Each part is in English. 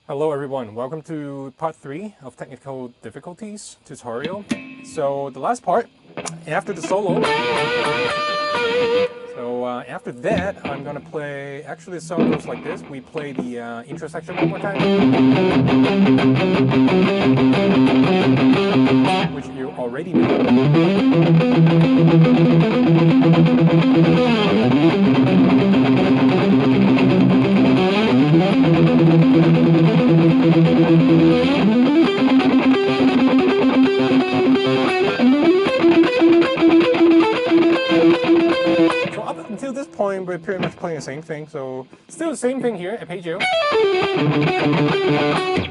Hello everyone, welcome to part 3 of technical difficulties tutorial. So the last part, after the solo, after that I'm gonna play, actually the song goes like this. We play the intro section one more time, which you already know. So up until this point, we're pretty much playing the same thing. So still the same thing here, arpeggio.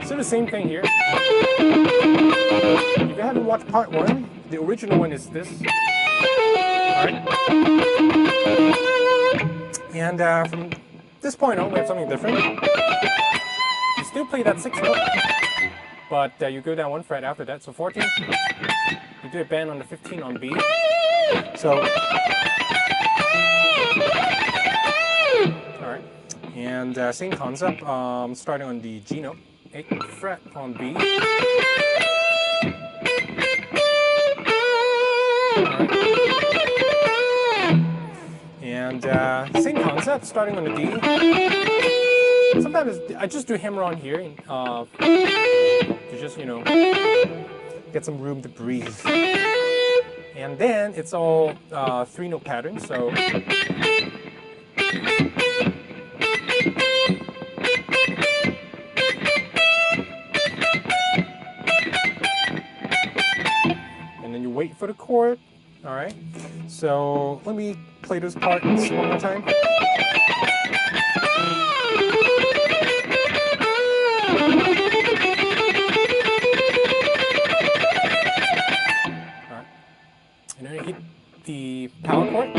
Still the same thing here. If you haven't watched part 1, the original one is this. Alright. And from this point on, we have something different. You still play that 6th note, but you go down 1 fret after that, so 14. You do a bend on the 15 on B. So, alright, and same concept, starting on the G note, 8th fret on B. Alright. And same concept, starting on the D. Sometimes I just do hammer on here to just, you know, get some room to breathe. And then it's all 3-note patterns, so and then you wait for the chord. All right, so let me play those parts one more time. And then you hit the power chord, A,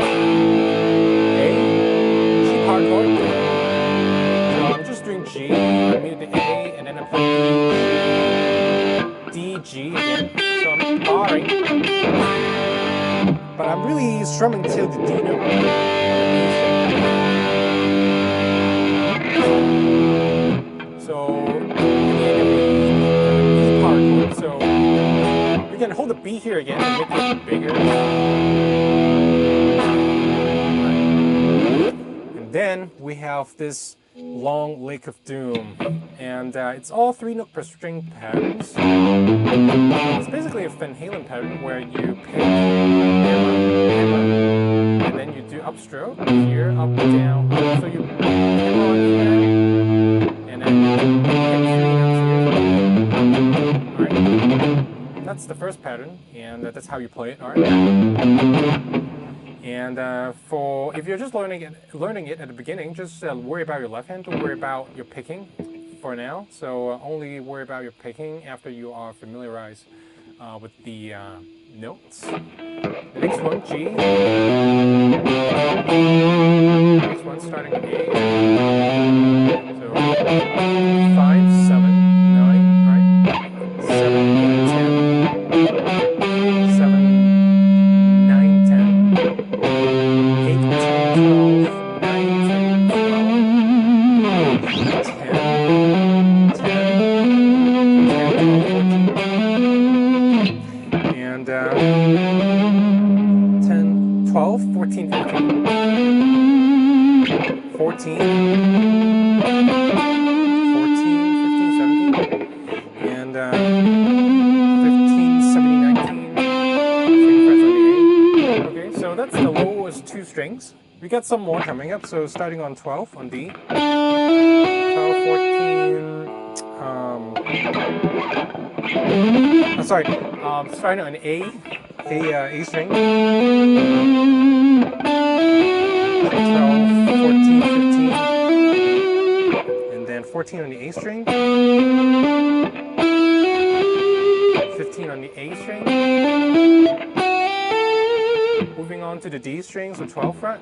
G power chord. So I'm just doing G, I mute the A, and then I play D, G again. So I'm barring, but I'm really strumming till the D note. So E power chord. So we can hold the B here again and make it bigger. And then we have this long Lake of Doom. And it's all 3-note per string patterns. It's basically a Van Halen pattern where you pick hammer, hammer, and then you do upstroke here, up, down, up. So you hammer on here, and then you hit 3 notes here. Alright. That's the first pattern, and that's how you play it. All right. And for if you're just learning it at the beginning, just worry about your left hand. Don't worry about your picking for now. So only worry about your picking after you are familiarized with the notes. The next one, G. Next one, starting on A. So 5, 7, 9. Right. 7, we got some more coming up, so starting on 12 on D, 12, 14, starting on A string, 12, 14, 15, and then 14 on the A string, 15 on the A string, moving on to the D string, so 12 fret,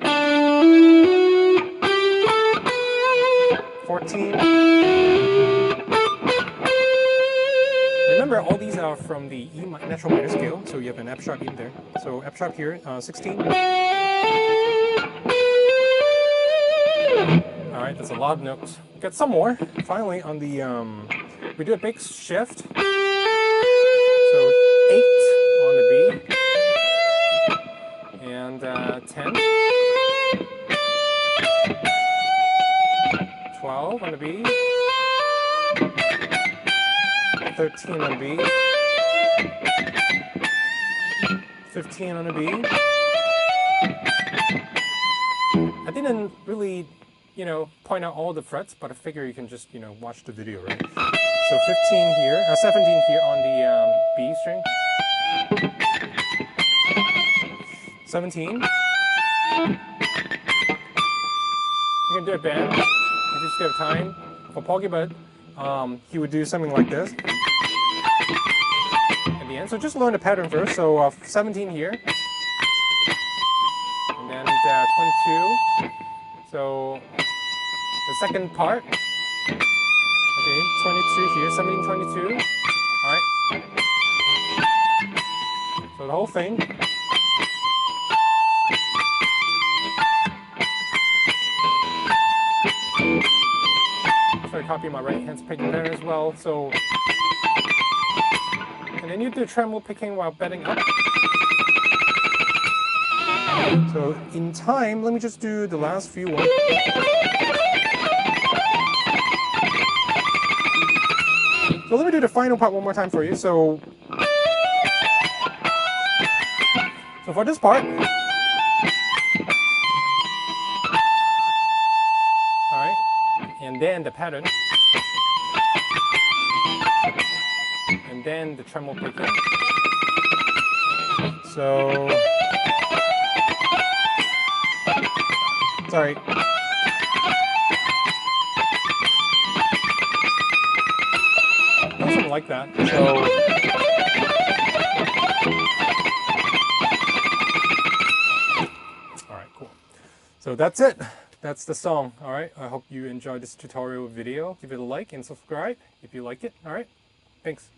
14. Remember, all these are from the E natural minor scale, so you have an F sharp in there. So F sharp here, 16. right, that's a lot of notes. Get some more. Finally, on the we do a big shift. So 8 on the B, and 10, 12 on the B, 13 on the B, 15 on the B. I didn't really, point out all the frets, but I figure you can just, watch the video, right? So 15 here, 17 here on the B string. 17. You can do a bend if you just have time. For Paul Gilbert, he would do something like this at the end. So just learn the pattern first. So 17 here, and then 22. So the second part. Okay, 22 here, 17, 22. All right. So the whole thing. I copy my right hand picking pattern as well. So, and then you do tremolo picking while bending up. So in time, let me just do the last few ones. So let me do the final part one more time for you. So for this part, and then the pattern, and then the tremolo picking. So, sorry. Something like that. So, all right, cool. So that's it. That's the song. All right. I hope you enjoyed this tutorial video. Give it a like and subscribe if you like it. All right. Thanks.